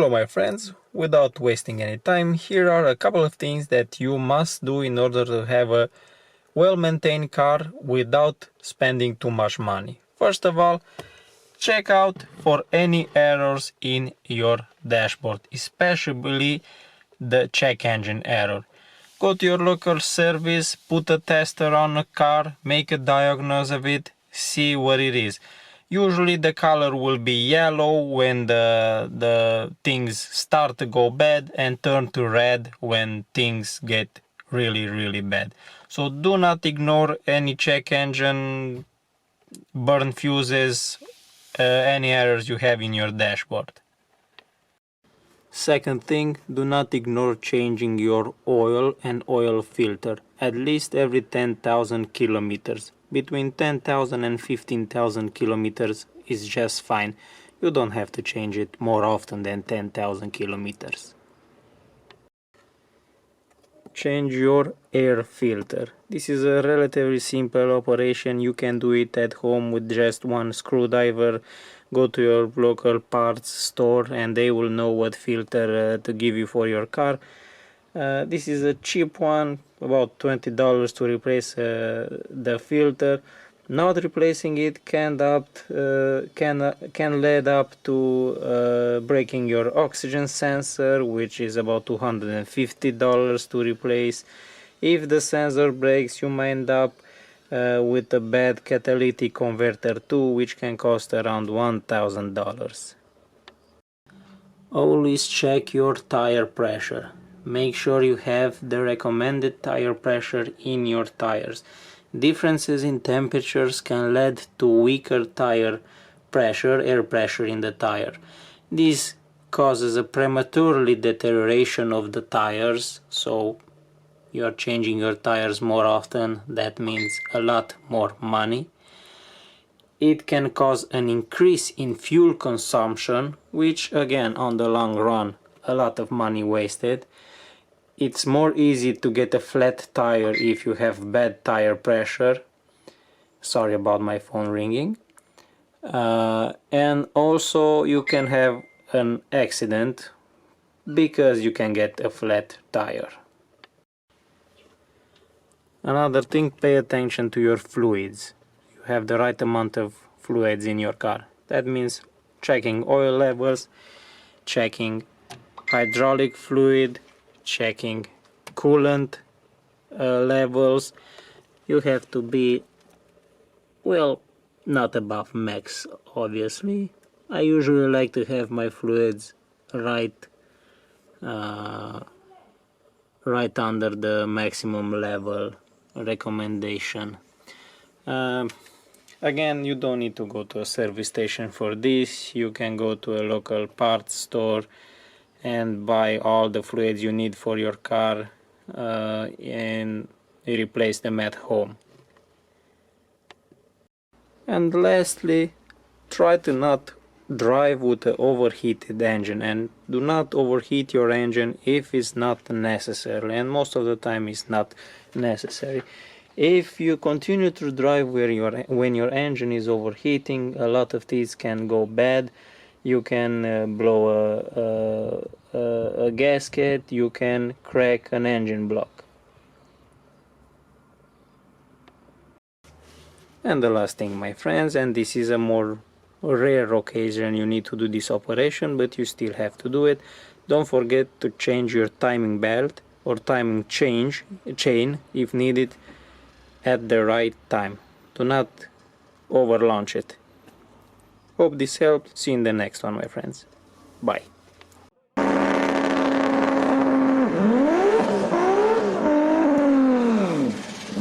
Hello my friends, without wasting any time, here are a couple of things that you must do in order to have a well-maintained car without spending too much money. First of all, check out for any errors in your dashboard, especially the check engine error. Go to your local service, put a tester on a car, make a diagnosis of it, see what it is. Usually the color will be yellow when the things start to go bad and turn to red when things get really bad. So do not ignore any check engine, burn fuses, any errors you have in your dashboard. Second thing, do not ignore changing your oil and oil filter at least every 10,000 kilometers. Between 10,000 and 15,000 kilometers is just fine. You don't have to change it more often than 10,000 kilometers. Change your air filter. This is a relatively simple operation. You can do it at home with just one screwdriver. Go to your local parts store and they will know what filter to give you for your car. This is a cheap one, about $20 to replace the filter. Not replacing it can lead up to breaking your oxygen sensor, which is about $250 to replace. If the sensor breaks, you might end up with a bad catalytic converter too, which can cost around $1,000. Always check your tire pressure. Make sure you have the recommended tire pressure in your tires. Differences in temperatures can lead to weaker tire pressure, air pressure in the tire. This causes a prematurely deterioration of the tires, so you are changing your tires more often. That means a lot more money. It can cause an increase in fuel consumption, which again on the long run a lot of money wasted. It's more easy to get a flat tire if you have bad tire pressure. Sorry about my phone ringing. And also you can have an accident because you can get a flat tire. Another thing, pay attention to your fluids. You have the right amount of fluids in your car. That means checking oil levels, checking hydraulic fluid, checking coolant levels. You have to be, well, not above max, obviously. I usually like to have my fluids right under the maximum level recommendation. Again, you don't need to go to a service station for this. You can go to a local parts store and buy all the fluids you need for your car and replace them at home. And lastly, try to not drive with an overheated engine, and do not overheat your engine if it's not necessary, and most of the time it's not necessary. If you continue to drive when your engine is overheating, a lot of things can go bad. You can blow a gasket, you can crack an engine block. And the last thing, my friends, and this is a more rare occasion you need to do this operation, but you still have to do it. Don't forget to change your timing belt or timing chain if needed at the right time. Do not over launch it. Hope this helped. See you in the next one, my friends. Bye.